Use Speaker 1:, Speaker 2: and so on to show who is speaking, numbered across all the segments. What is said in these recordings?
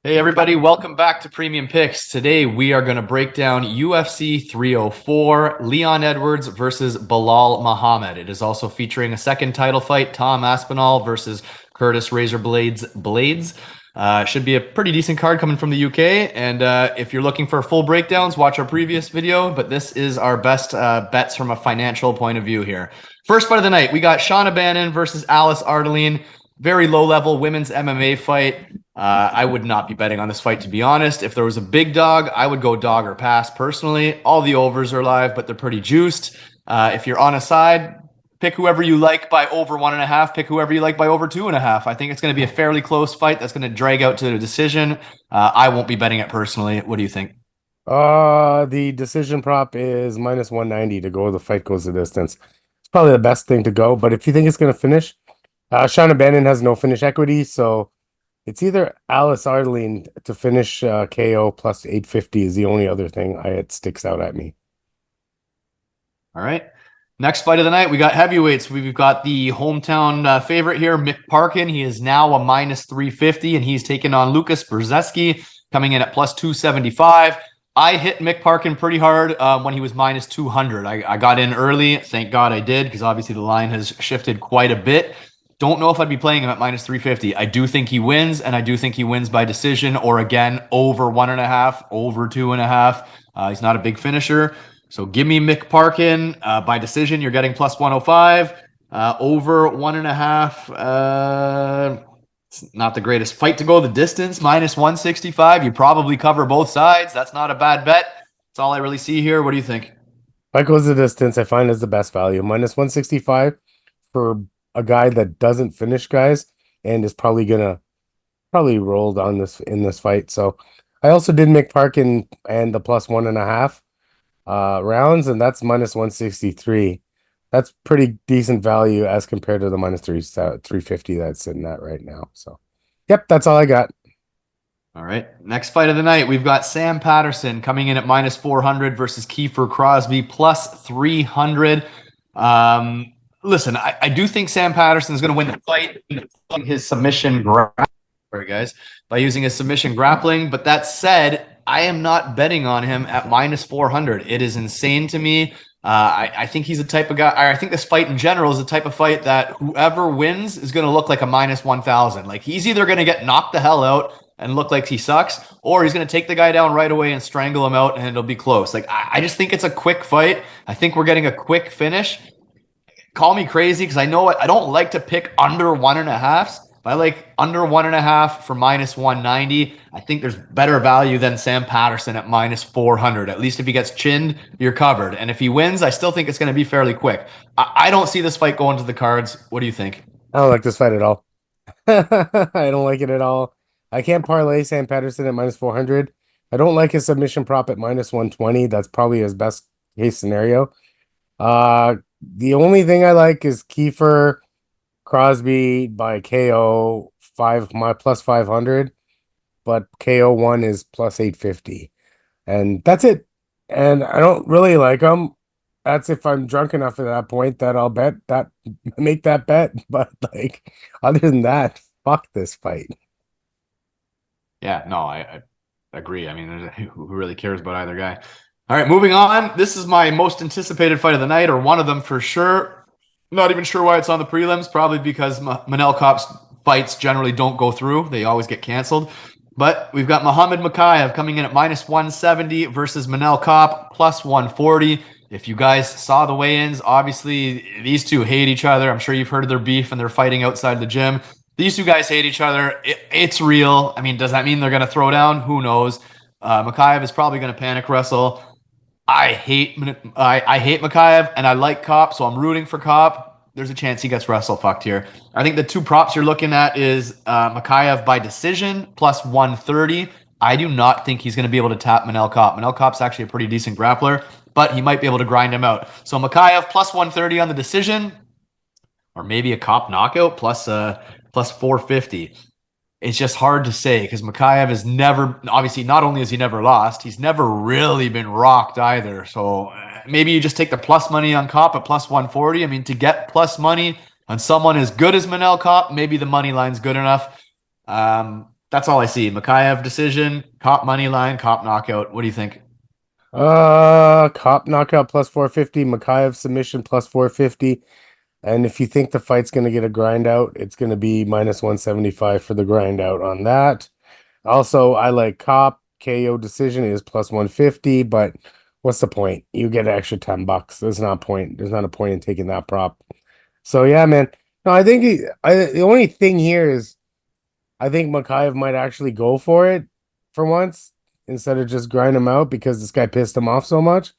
Speaker 1: Hey everybody, welcome back to Premium Picks. Today we are going to break down UFC 304, Leon Edwards versus Bilal Muhammad. It is also featuring a second title fight, Tom Aspinall versus Curtis Razor Blaydes. Should be a pretty decent card coming from the UK. And if you're looking for full breakdowns, watch our previous video. But this is our best bets from a financial point of view here. First fight of the night, we got Shauna Bannon versus Alice Ardelean. Very low level women's MMA fight. I would not be betting on this fight, to be honest. If there was a big dog, I would go dog or pass personally. All the overs are live, but they're pretty juiced. If you're on a side, pick whoever you like by over 1.5. Pick whoever you like by over 2.5. I think it's going to be a fairly close fight that's going to drag out to a decision. I won't be betting it personally. What do you think?
Speaker 2: The decision prop is minus 190 to go. The fight goes the distance. It's probably the best thing to go. But if you think it's going to finish, Shauna Bannon has no finish equity, so it's either Alice Ardelean to finish KO plus 850 is the only other thing it sticks out at me.
Speaker 1: All right. Next fight of the night, we got heavyweights. We've got the hometown favorite here, Mick Parkin. He is now a minus 350, and he's taking on Lucas Brzeski, coming in at plus 275. I hit Mick Parkin pretty hard when he was minus 200. I got in early. Thank God I did, because obviously the line has shifted quite a bit. Don't know if I'd be playing him at minus 350. I do think he wins, and I do think he wins by decision or, again, over 1.5, over 2.5. He's not a big finisher. So give me Mick Parkin. By decision, you're getting plus 105. Over 1.5. It's not the greatest fight to go the distance. Minus 165. You probably cover both sides. That's not a bad bet. That's all I really see here. What do you think?
Speaker 2: Fight goes the distance, I find is the best value. Minus 165 for a guy that doesn't finish guys and is probably rolled on this in this fight. So I also did make Parkin and the plus 1.5 rounds, and that's minus 163. That's pretty decent value as compared to the minus 350 that's sitting at right now. So yep, that's all I got.
Speaker 1: All right. Next fight of the night, we've got Sam Patterson coming in at minus 400 versus Kiefer Crosbie plus 300. Listen, I do think Sam Patterson is going to win the fight his submission grappling, guys, by using his submission grappling. But that said, I am not betting on him at minus 400. It is insane to me. I think he's a type of guy. I think this fight in general is the type of fight that whoever wins is going to look like a minus 1,000. Like, he's either going to get knocked the hell out and look like he sucks, or he's going to take the guy down right away and strangle him out, and it'll be close. Like, I just think it's a quick fight. I think we're getting a quick finish. Call me crazy because I know I don't like to pick under 1.5s. But I like under 1.5 for minus 190. I think there's better value than Sam Patterson at minus 400. At least if he gets chinned, you're covered. And if he wins, I still think it's going to be fairly quick. I don't see this fight going to the cards. What do you think?
Speaker 2: I don't like this fight at all. I don't like it at all. I can't parlay Sam Patterson at minus 400. I don't like his submission prop at minus 120. That's probably his best case scenario. The only thing I like is Kiefer Crosbie by KO plus 500, but KO 1 is plus 850. And that's it. And I don't really like him. That's if I'm drunk enough at that point that I'll make that bet. But like, other than that, fuck this fight.
Speaker 1: Yeah, no, I agree. I mean, who really cares about either guy? All right, moving on. This is my most anticipated fight of the night, or one of them for sure. Not even sure why it's on the prelims. Probably because Manel Kape's fights generally don't go through. They always get canceled. But we've got Muhammad Mokaev coming in at minus 170 versus Manel Kape plus 140. If you guys saw the weigh-ins, obviously these two hate each other. I'm sure you've heard of their beef and they're fighting outside the gym. These two guys hate each other. It's real. I mean, does that mean they're going to throw down? Who knows? Mokaev is probably going to panic wrestle. I hate Mokaev, and I like Kape, so I'm rooting for Kape. There's a chance he gets wrestle fucked here. I think the two props you're looking at is Mokaev by decision plus 130. I do not think he's going to be able to tap Manel Kape. Manel Kape's actually a pretty decent grappler, but he might be able to grind him out. So Mokaev plus 130 on the decision, or maybe a Kape knockout plus 450. It's just hard to say because Mokaev has never, obviously, not only has he never lost, he's never really been rocked either. So maybe you just take the plus money on Kape at plus 140. I mean, to get plus money on someone as good as Manel Kape, maybe the money line's good enough. That's all I see. Mokaev decision, Cop money line, Cop knockout. What do you think?
Speaker 2: Cop knockout plus 450, Mokaev submission plus 450. And if you think the fight's going to get a grind out, it's going to be minus 175 for the grind out on that. Also, I like Cop. KO decision is plus 150, but what's the point? You get an extra $10. There's not a point. There's not a point in taking that prop. So yeah, man. No, I think the only thing here is I think Mokaev might actually go for it for once instead of just grind him out because this guy pissed him off so much.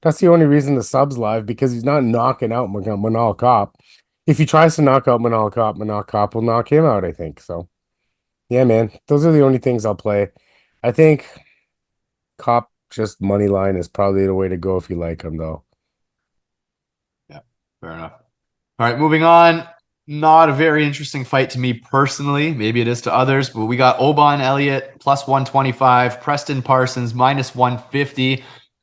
Speaker 2: That's the only reason the sub's live because he's not knocking out Manal Cop. If he tries to knock out Manal Cop will knock him out, I think. So, yeah, man, those are the only things I'll play. I think Cop just money line is probably the way to go if you like him, though.
Speaker 1: Yeah, fair enough. All right, moving on. Not a very interesting fight to me personally. Maybe it is to others, but we got Oban Elliott plus 125, Preston Parsons minus 150.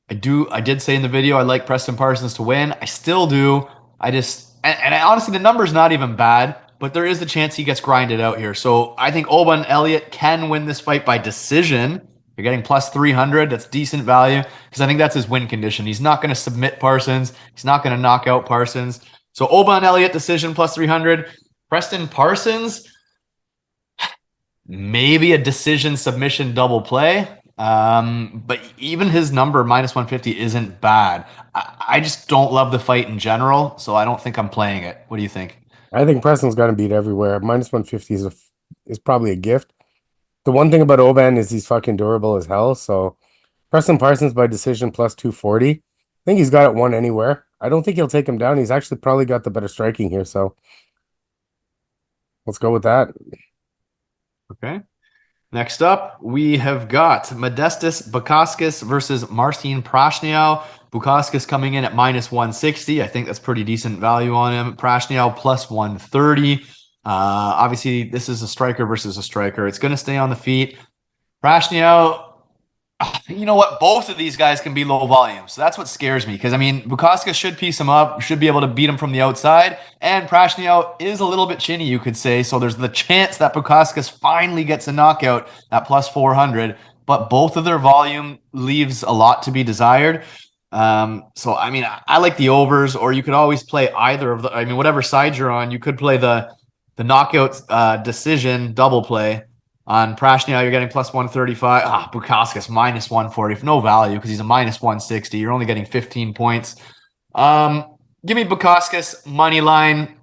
Speaker 1: I did say in the video I like Preston Parsons to win. I still do. Honestly, the number's not even bad, but there is a chance he gets grinded out here. So I think Oban Elliott can win this fight by decision. You're getting plus 300. That's decent value because I think that's his win condition. He's not going to submit Parsons. He's not going to knock out Parsons. So Oban Elliott decision plus 300. Preston Parsons, maybe a decision submission double play. But even his number minus 150 isn't bad. I just don't love the fight in general, so I don't think I'm playing it. What do you think?
Speaker 2: I think Preston's got to beat everywhere. Minus 150 is probably a gift. The one thing about Oban is he's fucking durable as hell. So Preston Parsons by decision plus 240. I think he's got it won anywhere. I don't think he'll take him down. He's actually probably got the better striking here. So let's go with that.
Speaker 1: Okay. Next up, we have got Modestas Baukuskus versus Marcin Prachnio. Baukuskus coming in at minus 160. I think that's pretty decent value on him. Prachnio plus 130. Obviously, this is a striker versus a striker. It's going to stay on the feet. Prachnio, you know what? Both of these guys can be low volume. So that's what scares me. Because, I mean, Baukuskus should piece him up, should be able to beat him from the outside. And Prachnio is a little bit chinny, you could say. So there's the chance that Baukuskus finally gets a knockout at plus 400. But both of their volume leaves a lot to be desired. So, I mean, I like the overs, or you could always play either of the, I mean, whatever side you're on, you could play the knockout decision double play. On Prachnio, you're getting plus 135. Baukuskus minus 140 for no value because he's a minus 160. You're only getting 15 points. Give me Baukuskus money line.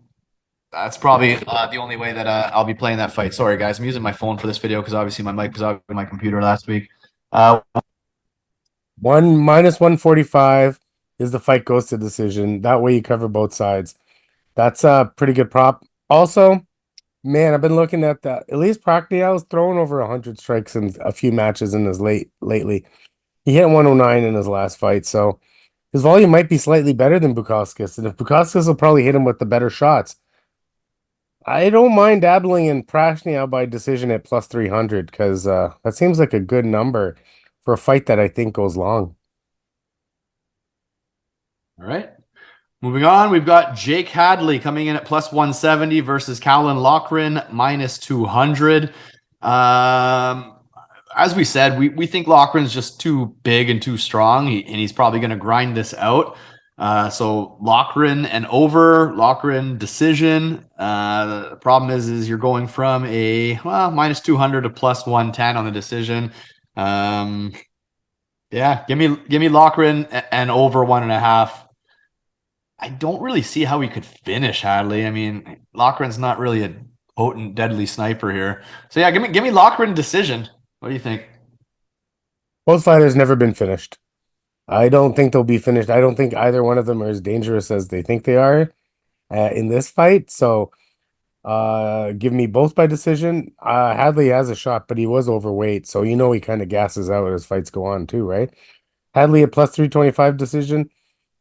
Speaker 1: That's probably the only way that I'll be playing that fight. Sorry, guys. I'm using my phone for this video because obviously my mic was out on my computer last week.
Speaker 2: One minus 145 is the fight goes to decision. That way you cover both sides. That's a pretty good prop. Also, man, I've been looking at that. At least Prachnio's thrown over 100 strikes in a few matches in his lately. He hit 109 in his last fight, so his volume might be slightly better than Baukuskus. And if Baukuskus will probably hit him with the better shots, I don't mind dabbling in Prachnio by decision at plus 300 because that seems like a good number for a fight that I think goes long.
Speaker 1: All right. Moving on, we've got Jake Hadley coming in at plus 170 versus Loughran minus 200. As we said, we think Loughran's just too big and too strong, and he's probably going to grind this out. So Loughran and over, Loughran decision. The problem is you're going from a minus 200 to plus 110 on the decision. Yeah, give me Loughran and over 1.5. I don't really see how we could finish Hadley. I mean, Loughran's not really a potent, deadly sniper here. So yeah, give me Loughran decision. What do you think?
Speaker 2: Both fighters never been finished. I don't think they'll be finished. I don't think either one of them are as dangerous as they think they are in this fight. So give me both by decision. Hadley has a shot, but he was overweight. So he kind of gasses out as fights go on too, right? Hadley at plus 325 decision.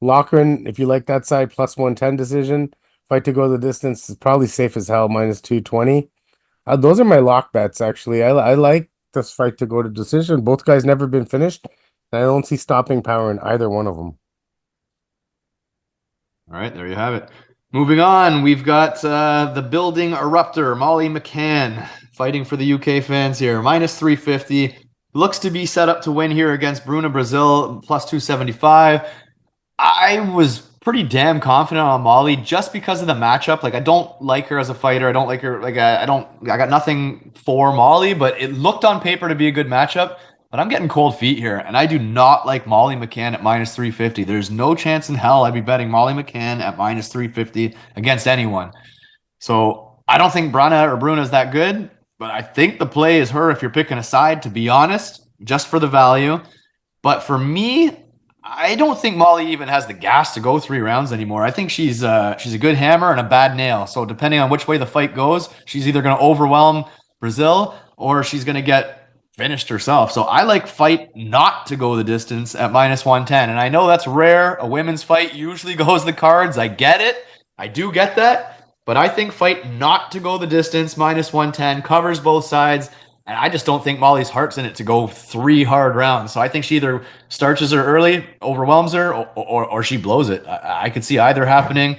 Speaker 2: Loughran, if you like that side, plus 110 decision. Fight to go the distance is probably safe as hell, minus 220. Those are my lock bets, actually. I like this fight to go to decision. Both guys never been finished. And I don't see stopping power in either one of them.
Speaker 1: All right, there you have it. Moving on, we've got the building eruptor, Molly McCann, fighting for the UK fans here. Minus 350. Looks to be set up to win here against Bruna Brasil, plus 275. I was pretty damn confident on Molly just because of the matchup. Like, I don't like her as a fighter. I don't like her. Like, I got nothing for Molly, but it looked on paper to be a good matchup. But I'm getting cold feet here, and I do not like Molly McCann at minus 350. There's no chance in hell I'd be betting Molly McCann at minus 350 against anyone. So I don't think Bruna is that good, but I think the play is her if you're picking a side, to be honest, just for the value. But for me, I don't think Molly even has the gas to go 3 rounds anymore. I think she's a good hammer and a bad nail. So depending on which way the fight goes, she's either going to overwhelm Brasil or she's going to get finished herself. So I like fight not to go the distance at minus 110. And I know that's rare. A women's fight usually goes the cards. I get it. I do get that. But I think fight not to go the distance, minus 110, covers both sides. And I just don't think Molly's heart's in it to go 3 hard rounds. So I think she either starches her early, overwhelms her, or she blows it. I could see either happening.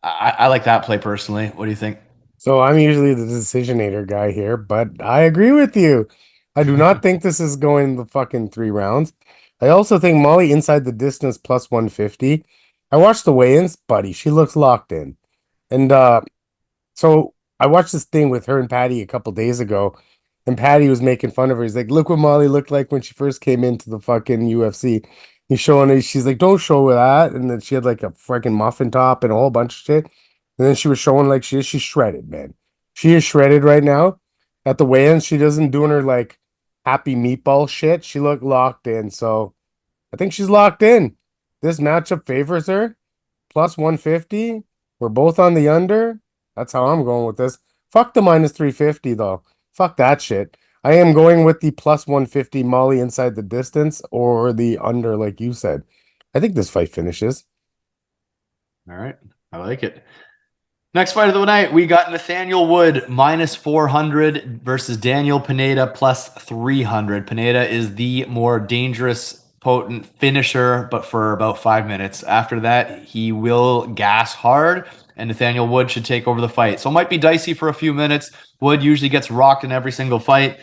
Speaker 1: I like that play personally. What do you think?
Speaker 2: So I'm usually the decisionator guy here, but I agree with you. I do not think this is going the fucking 3 rounds. I also think Molly inside the distance plus 150. I watched the weigh-ins, buddy. She looks locked in. And so I watched this thing with her and Patty a couple days ago, and Patty was making fun of her. He's like, look what Molly looked like when she first came into the fucking UFC. He's showing her, she's like, don't show her that. And then she had like a freaking muffin top and a whole bunch of shit. And then she was showing like she's shredded, man. She is shredded right now. At the weigh-ins, she doesn't doing her like happy meatball shit. She looked locked in. So I think she's locked in. This matchup favors her. Plus 150. We're both on the under. That's how I'm going with this. Fuck the minus 350 though. Fuck that shit. I am going with the plus 150 Molly inside the distance or the under, like you said. I think this fight finishes.
Speaker 1: All right. I like it. Next fight of the night, we got Nathaniel Wood minus 400 versus Daniel Pineda plus 300. Pineda is the more dangerous, potent finisher, but for about 5 minutes. After that, he will gas hard, and Nathaniel Wood should take over the fight. So it might be dicey for a few minutes. Wood usually gets rocked in every single fight,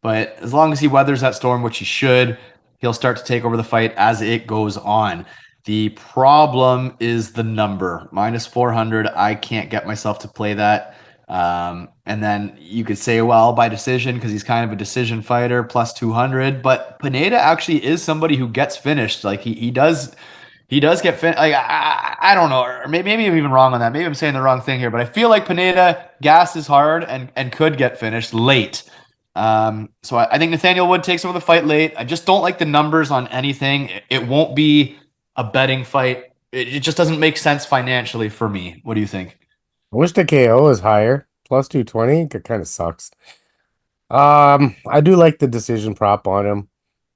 Speaker 1: but as long as he weathers that storm, which he should, he'll start to take over the fight as it goes on. The problem is the number, minus 400. I can't get myself to play that. And then you could say, well, by decision, because he's kind of a decision fighter, plus 200. But Pineda actually is somebody who gets finished. Like he does get finished. Like I don't know, or maybe I'm even wrong on that. Maybe I'm saying the wrong thing here, but I feel like Pineda gasses hard and could get finished late. So I think Nathaniel Wood takes over the fight late. I just don't like the numbers on anything. It won't be a betting fight. It just doesn't make sense financially for me. What do you think?
Speaker 2: I wish the KO is higher. Plus 220. It kind of sucks. I do like the decision prop on him.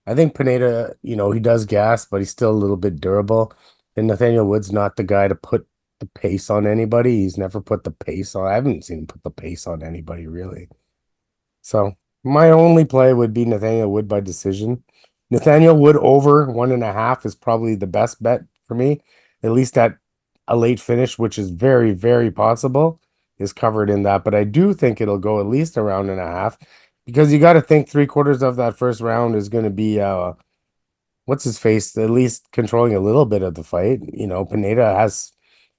Speaker 2: I think Pineda, he does gas, but he's still a little bit durable. And Nathaniel Wood's not the guy to put the pace on anybody. He's never put the pace on. I haven't seen him put the pace on anybody, really. So my only play would be Nathaniel Wood by decision. Nathaniel Wood over 1.5 is probably the best bet for me. At least at a late finish, which is very, very possible, is covered in that. But I do think it'll go at least a round and a half because you got to think 3/4 of that first round is going to be what's his face, at least controlling a little bit of the fight. Pineda has.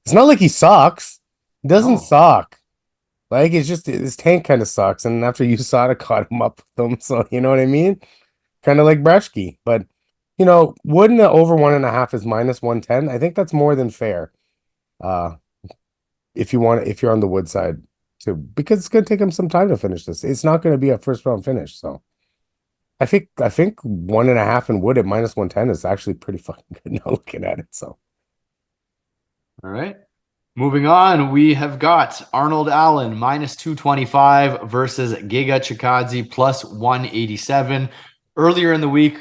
Speaker 2: It's not like he sucks. He doesn't suck. Like it's just his tank kind of sucks, and after USADA caught him up with them, so you know what I mean. Kind of like Brzeski, but wouldn't over 1.5 is minus 110? I think that's more than fair. If you're on the Wood side too, because it's gonna take him some time to finish this. It's not gonna be a first round finish. So I think 1.5 and Wood at minus 110 is actually pretty fucking good now looking at it. So
Speaker 1: all right. Moving on, we have got Arnold Allen minus 225 versus Giga Chikadze plus 187. Earlier in the week,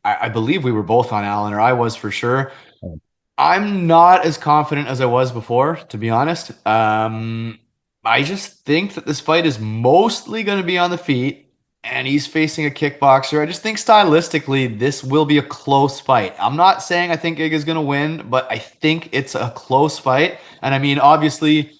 Speaker 1: I believe we were both on Allen, or I was for sure. I'm not as confident as I was before, to be honest. I just think that this fight is mostly going to be on the feet, and he's facing a kickboxer. I just think stylistically, this will be a close fight. I'm not saying I think Giga is going to win, but I think it's a close fight. And I mean, obviously,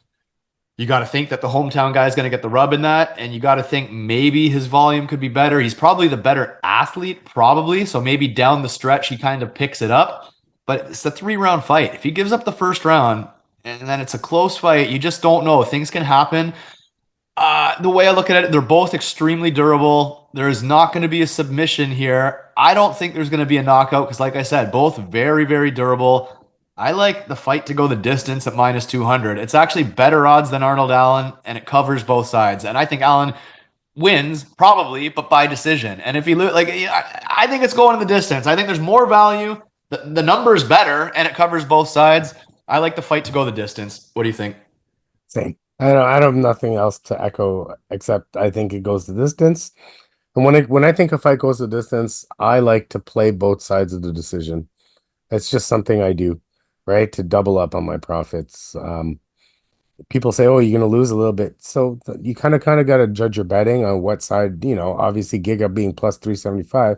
Speaker 1: You got to think that the hometown guy is going to get the rub in that, and you got to think maybe his volume could be better. He's probably the better athlete, probably. So maybe down the stretch he kind of picks it up. But it's a 3-round fight. If he gives up the first round and then it's a close fight, you just don't know. Things can happen. The way I look at it, they're both extremely durable. There is not going to be a submission here. I don't think there's going to be a knockout because, like I said, both very, very durable. I like the fight to go the distance at minus 200. It's actually better odds than Arnold Allen, and it covers both sides. And I think Allen wins probably, but by decision. And if he like, I think it's going to the distance. I think there's more value. The number is better, and it covers both sides. I like the fight to go the distance. What do you think?
Speaker 2: Same. I don't have nothing else to echo except I think it goes the distance. And when I think a fight goes the distance, I like to play both sides of the decision. It's just something I do, right? To double up on my profits. People say, "Oh, you're going to lose a little bit." So you kind of got to judge your betting on what side, obviously Giga being plus 375.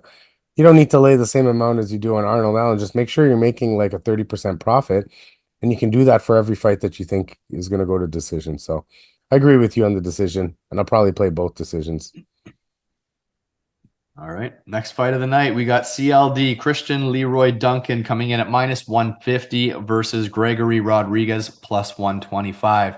Speaker 2: You don't need to lay the same amount as you do on Arnold Allen. Just make sure you're making like a 30% profit. And you can do that for every fight that you think is going to go to decision. So I agree with you on the decision, and I'll probably play both decisions.
Speaker 1: All right. Next fight of the night, we got CLD Christian Leroy Duncan coming in at minus 150 versus Gregory Rodriguez plus 125.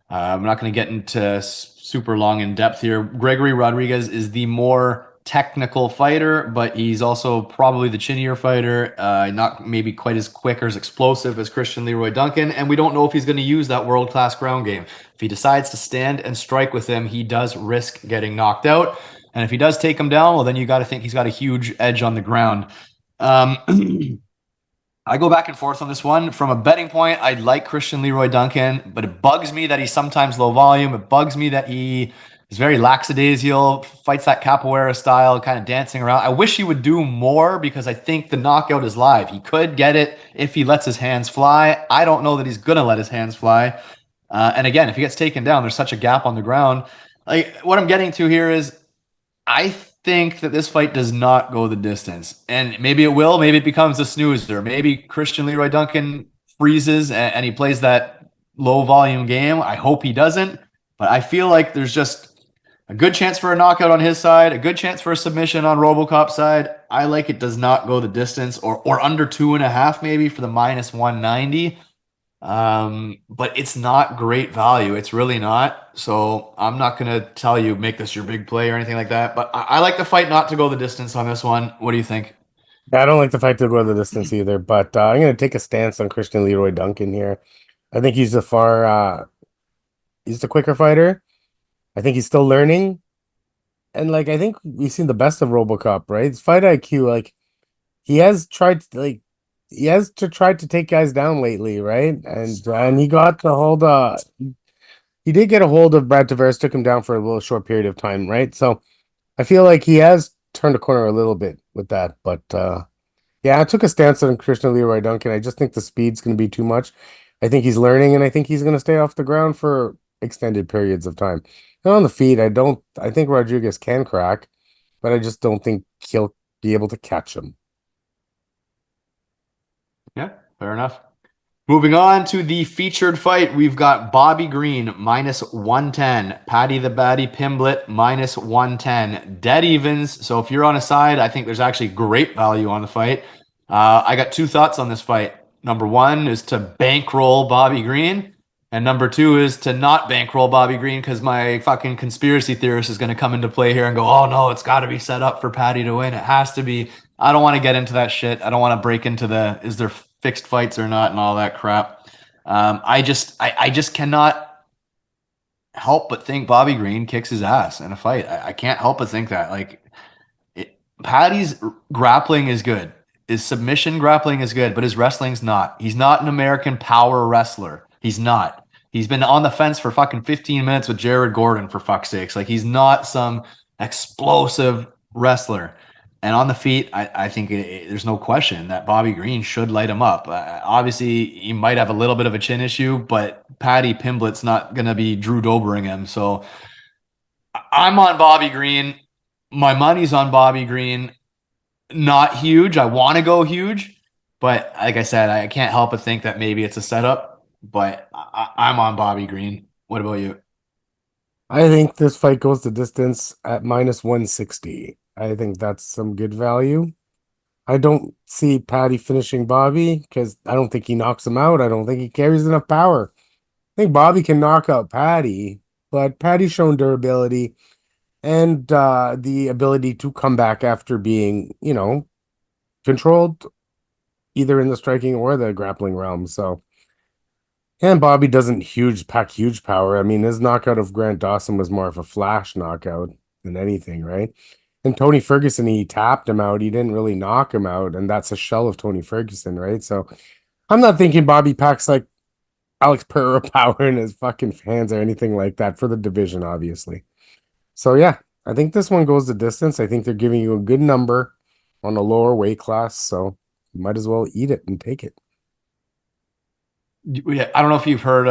Speaker 1: I'm not going to get into super long in depth here. Gregory Rodriguez is the more technical fighter, but he's also probably the chinnier fighter, not maybe quite as quick or as explosive as Christian Leroy Duncan, and we don't know if he's going to use that world-class ground game. If he decides to stand and strike with him, he does risk getting knocked out, and if he does take him down, well, then you got to think he's got a huge edge on the ground. I go back and forth on this one. From a betting point, I like Christian Leroy Duncan, but it bugs me that he's sometimes low volume. It bugs me that he is very lackadaisical, fights that capoeira style, kind of dancing around. I wish he would do more because I think the knockout is live. He could get it if he lets his hands fly. I don't know that he's going to let his hands fly. And again, if he gets taken down, there's such a gap on the ground. Like, what I'm getting to here is I think that this fight does not go the distance. And maybe it will. Maybe it becomes a snoozer. Maybe Christian Leroy Duncan freezes and he plays that low volume game. I hope he doesn't. But I feel like there's just a good chance for a knockout on his side, a good chance for a submission on RoboCop's side. I like it does not go the distance or under 2.5 maybe for the minus 190. But it's not great value. It's really not. So I'm not going to tell you make this your big play or anything like that. But I like the fight not to go the distance on this one. What do you think?
Speaker 2: I don't like the fight to go the distance either, but I'm going to take a stance on Christian Leroy Duncan here. I think he's he's the quicker fighter. I think he's still learning. And I think we've seen the best of RoboCop, right? His fight IQ, he has tried to try to take guys down lately, right? And he got the hold he did get a hold of Brad Tavares, took him down for a little short period of time, right? So I feel like he has turned a corner a little bit with that. But yeah, I took a stance on Christian Leroy Duncan. I just think the speed's going to be too much. I think he's learning, and I think he's going to stay off the ground for extended periods of time. And on the feet, I think Rodriguez can crack, but I just don't think he'll be able to catch him.
Speaker 1: Yeah, fair enough. Moving on to the featured fight, we've got Bobby Green minus 110, Paddy the Baddy Pimblett minus 110, dead evens. So if you're on a side, I think there's actually great value on the fight. I got two thoughts on this fight. Number one is to bankroll Bobby Green, and number two is to not bankroll Bobby Green because my fucking conspiracy theorist is going to come into play here and go, oh no, it's got to be set up for Paddy to win. It has to be. I don't want to get into that shit. I don't want to break into is there fixed fights or not and all that crap. I just cannot help but think Bobby Green kicks his ass in a fight. I can't help but think that. Paddy's grappling is good. His submission grappling is good, but his wrestling's not. He's not an American power wrestler. He's not. He's been on the fence for fucking 15 minutes with Jared Gordon, for fuck's sakes. He's not some explosive wrestler. And on the feet, I think there's no question that Bobby Green should light him up. Obviously, he might have a little bit of a chin issue, but Paddy Pimblett's not going to be Drew Dobering him. So I'm on Bobby Green. My money's on Bobby Green. Not huge. I want to go huge. But like I said, I can't help but think that maybe it's a setup. But I'm on Bobby Green. What about you?
Speaker 2: I think this fight goes the distance at minus 160. I think that's some good value. I don't see Patty finishing Bobby because I don't think he knocks him out. I don't think he carries enough power. I think Bobby can knock out Patty, but Patty's shown durability and the ability to come back after being, controlled either in the striking or the grappling realm. So, and Bobby doesn't pack huge power. I mean, his knockout of Grant Dawson was more of a flash knockout than anything, right? And Tony Ferguson, he tapped him out. He didn't really knock him out, and that's a shell of Tony Ferguson, right? So I'm not thinking Bobby packs like Alex Pereira power in his fucking hands or anything like that for the division, obviously. So yeah, I think this one goes the distance. I think they're giving you a good number on a lower weight class, so you might as well eat it and take it.
Speaker 1: Yeah, I don't know if you've heard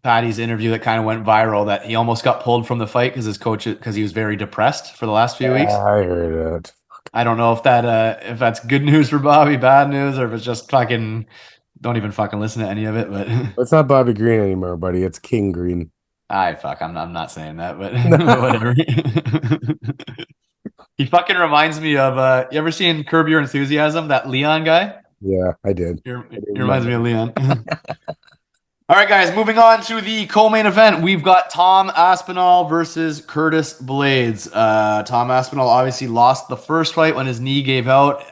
Speaker 1: Patty's interview that kind of went viral that he almost got pulled from the fight because his coach because he was very depressed for the last few
Speaker 2: Yeah,
Speaker 1: weeks.
Speaker 2: I heard it.
Speaker 1: I don't know if that's good news for Bobby, bad news, or if it's just fucking don't even fucking listen to any of it. But
Speaker 2: It's not Bobby Green anymore, buddy. It's King Green.
Speaker 1: I fuck, I'm not saying that, but whatever. He fucking reminds me of you ever seen Curb Your Enthusiasm? That Leon guy.
Speaker 2: Yeah, I did.
Speaker 1: He reminds me of Leon. All right, guys, moving on to the co-main event. We've got Tom Aspinall versus Curtis Blaydes. Tom Aspinall obviously lost the first fight when his knee gave out.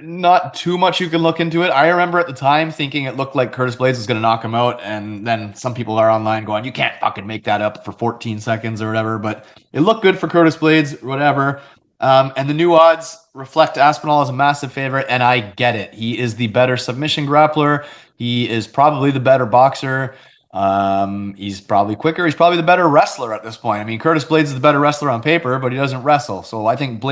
Speaker 1: Not too much you can look into it. I remember at the time thinking it looked like Curtis Blaydes was going to knock him out, and then some people are online going, "You can't fucking make that up for 14 seconds or whatever." But it looked good for Curtis Blaydes, whatever. And the new odds reflect Aspinall as a massive favorite, and I get it. He is the better submission grappler. He is probably the better boxer. He's probably quicker. He's probably the better wrestler at this point. I mean, Curtis Blaydes is the better wrestler on paper, but he doesn't wrestle. So I think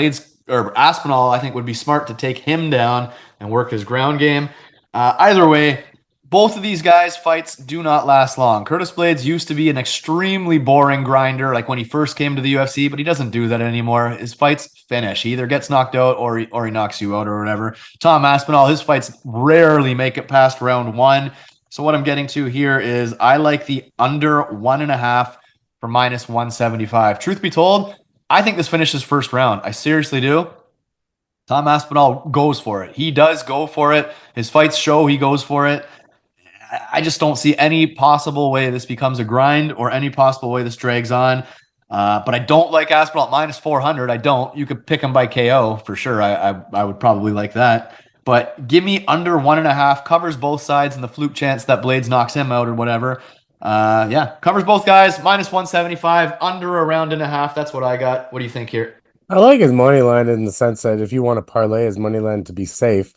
Speaker 1: Aspinall, I think would be smart to take him down and work his ground game. Either way, both of these guys' fights do not last long. Curtis Blaydes used to be an extremely boring grinder, like when he first came to the UFC, but he doesn't do that anymore. His fights finish. He either gets knocked out or he knocks you out or whatever. Tom Aspinall, his fights rarely make it past round one. So what I'm getting to here is I like the under 1.5 for minus 175. Truth be told, I think this finishes first round. I seriously do. Tom Aspinall goes for it. He does go for it. His fights show he goes for it. I just don't see any possible way this becomes a grind or any possible way this drags on. But I don't like Aspinall at minus 400. I don't. You could pick him by KO for sure. I would probably like that. But give me under 1.5. Covers both sides and the fluke chance that Blaydes knocks him out or whatever. Yeah, covers both guys. Minus 175. Under a round and a half. That's what I got. What do you think here?
Speaker 2: I like his money line in the sense that if you want to parlay his money line to be safe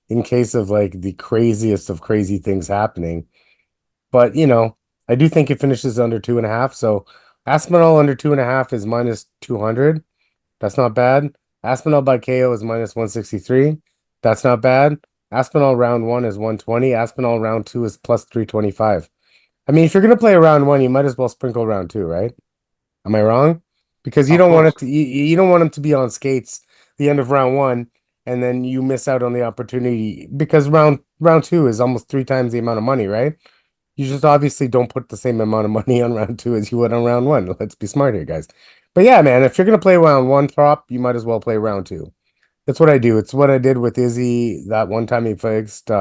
Speaker 2: in case of like the craziest of crazy things happening. But I do think it finishes under 2.5. So Aspinall under 2.5 is minus 200. That's not bad. Aspinall by KO is minus 163. That's not bad. Aspinall round one is 120. Aspinall round two is plus 325. I mean, if you're gonna play round one, you might as well sprinkle round two, right? Am I wrong? Because you
Speaker 1: Of
Speaker 2: don't want it
Speaker 1: course.
Speaker 2: to you don't want him to be on skates the end of round one, and then you miss out on the opportunity because round two is almost 3 times the amount of money, right? You just obviously don't put the same amount of money on round two as you would on round one. Let's be smart here, guys. But yeah, man, if you're gonna play round one prop, you might as well play round two. That's what I do. It's what I did with Izzy that one time he faced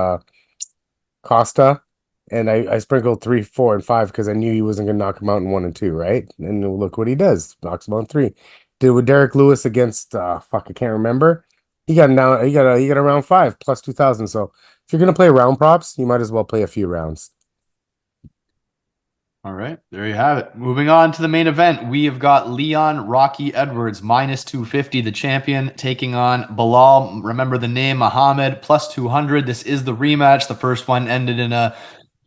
Speaker 2: Costa, and I sprinkled 3, 4, and 5 because I knew he wasn't gonna knock him out in 1 and 2, right? And look what he does, knocks him out in 3. Did with Derek Lewis against fuck, I can't remember. He got him down. He got a round 5 plus 2,000. So if you're gonna play round props, you might as well play a few rounds.
Speaker 1: All right, there you have it. Moving on to the main event, we have got Leon Rocky Edwards, minus 250, the champion, taking on Bilal. Remember the name, Muhammad, plus 200. This is the rematch. The first one ended in a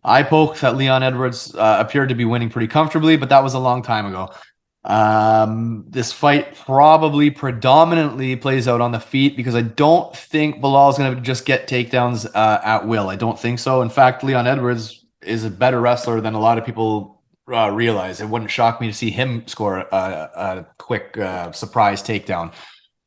Speaker 1: eye poke that Leon Edwards appeared to be winning pretty comfortably, but that was a long time ago. This fight probably predominantly plays out on the feet because I don't think Bilal is going to just get takedowns at will. I don't think so. In fact, Leon Edwards is a better wrestler than a lot of people realize. It wouldn't shock me to see him score a quick surprise takedown.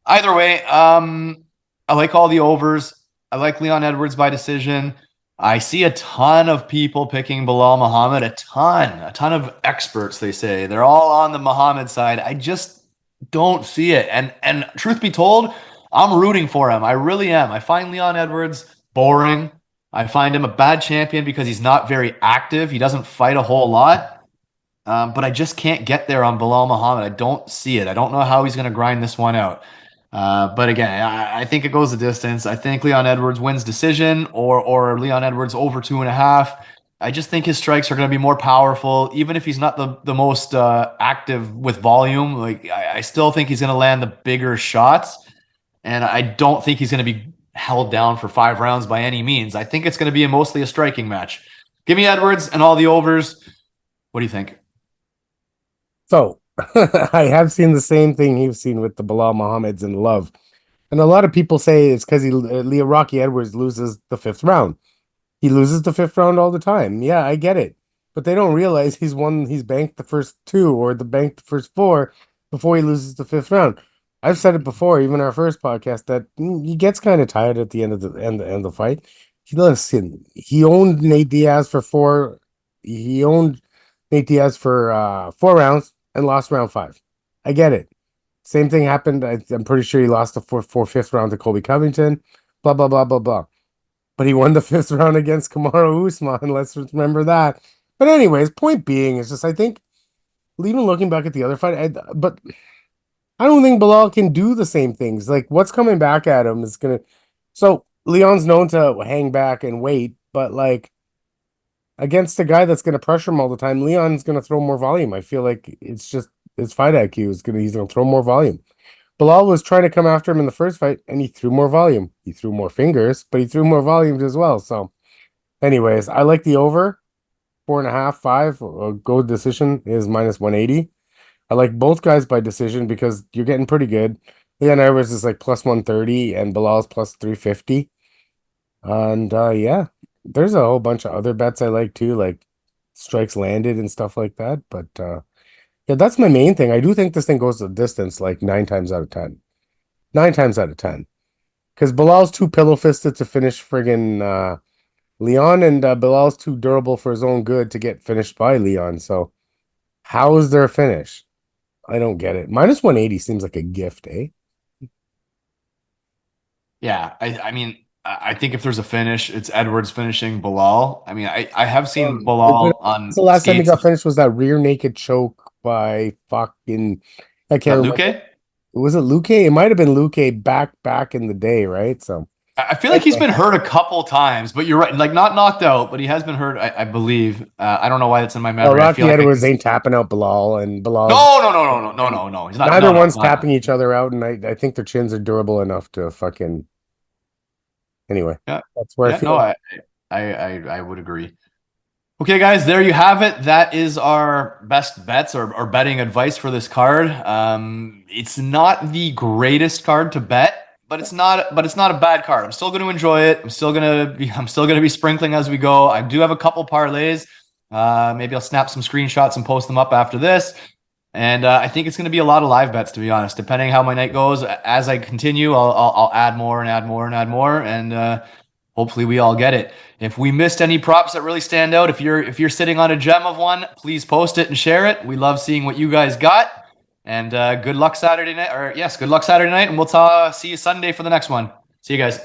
Speaker 1: Either way, I like all the overs. I like Leon Edwards by decision. I see a ton of people picking Bilal Muhammad, a ton of experts, they say. They're all on the Muhammad side. I just don't see it. And truth be told, I'm rooting for him. I really am. I find Leon Edwards boring. I find him a bad champion because he's not very active. He doesn't fight a whole lot. But I just can't get there on Bilal Muhammad. I don't see it. I don't know how he's going to grind this one out. But again, I think it goes the distance. I think Leon Edwards wins decision or Leon Edwards over 2.5. I just think his strikes are going to be more powerful, even if he's not the most active with volume. Like I still think he's going to land the bigger shots, and I don't think he's going to be held down for 5 rounds by any means. I think it's going to be mostly a striking match. Give me Edwards and all the overs. What do you think?
Speaker 2: So I have seen the same thing you've seen with the Bilal Muhammad's in love. And a lot of people say it's because Rocky Edwards loses the fifth round. He loses the fifth round all the time. Yeah, I get it. But they don't realize he's banked the first two or the banked the first four before he loses the fifth round. I've said it before, even our first podcast, that he gets kind of tired at the end of the fight. He owned Nate Diaz for four. He owned Nate Diaz for 4 rounds and lost round 5. I get it. Same thing happened. I'm pretty sure he lost the fifth round to Colby Covington. Blah blah blah blah blah. But he won the fifth round against Kamaru Usman. Let's remember that. But anyways, point being is just I think even looking back at the other fight, but I don't think Bilal can do the same things. Like what's coming back at him is gonna. So Leon's known to hang back and wait, but like against a guy that's gonna pressure him all the time, Leon's gonna throw more volume. I feel like it's just his fight IQ is he's gonna throw more volume. Bilal was trying to come after him in the first fight, and he threw more volume. He threw more fingers, but he threw more volumes as well. So, anyways, I like the over 4.5, 5. Go decision is -180. I like both guys by decision because you're getting pretty good. Leon Edwards is like +130, and Bilal's +350. And yeah, there's a whole bunch of other bets I like too, like strikes landed and stuff like that. But yeah, that's my main thing. I do think this thing goes the distance like 9 times out of 10. 9 times out of 10. Because Bilal's too pillow-fisted to finish friggin' Leon, and Bilal's too durable for his own good to get finished by Leon. So how is there a finish? I don't get it. -180 seems like a gift, eh?
Speaker 1: Yeah, I mean, I think if there's a finish, it's Edwards finishing Bilal. I mean, I have seen Bilal on
Speaker 2: The last time he
Speaker 1: skates.
Speaker 2: got finished was that rear naked choke by fucking I can't
Speaker 1: That
Speaker 2: remember.
Speaker 1: Luque?
Speaker 2: Was it Luque? It might have been Luque back in the day, right? So
Speaker 1: I feel like he's been hurt a couple times, but you're right. Like not knocked out, but he has been hurt. I believe. I don't know why that's in my memory. I
Speaker 2: Rocky
Speaker 1: feel like
Speaker 2: Edwards ain't tapping out Bilal, and Bilal.
Speaker 1: no. He's not.
Speaker 2: Neither
Speaker 1: No,
Speaker 2: one's
Speaker 1: no.
Speaker 2: tapping each other out, and I think their chins are durable enough to fucking. Anyway,
Speaker 1: Yeah,
Speaker 2: that's where I
Speaker 1: yeah.
Speaker 2: feel.
Speaker 1: No, I would agree. Okay, guys, there you have it. That is our best bets or betting advice for this card. It's not the greatest card to bet, but it's not a bad card. I'm still going to enjoy it. I'm still going to be sprinkling as we go. I do have a couple parlays. Maybe I'll snap some screenshots and post them up after this. And I think it's going to be a lot of live bets, to be honest. Depending how my night goes, as I continue, I'll add more and add more and add more, and hopefully we all get it. If we missed any props that really stand out, if you're sitting on a gem of one, please post it and share it. We love seeing what you guys got. And good luck Saturday night, and we'll see you Sunday for the next one. See you guys.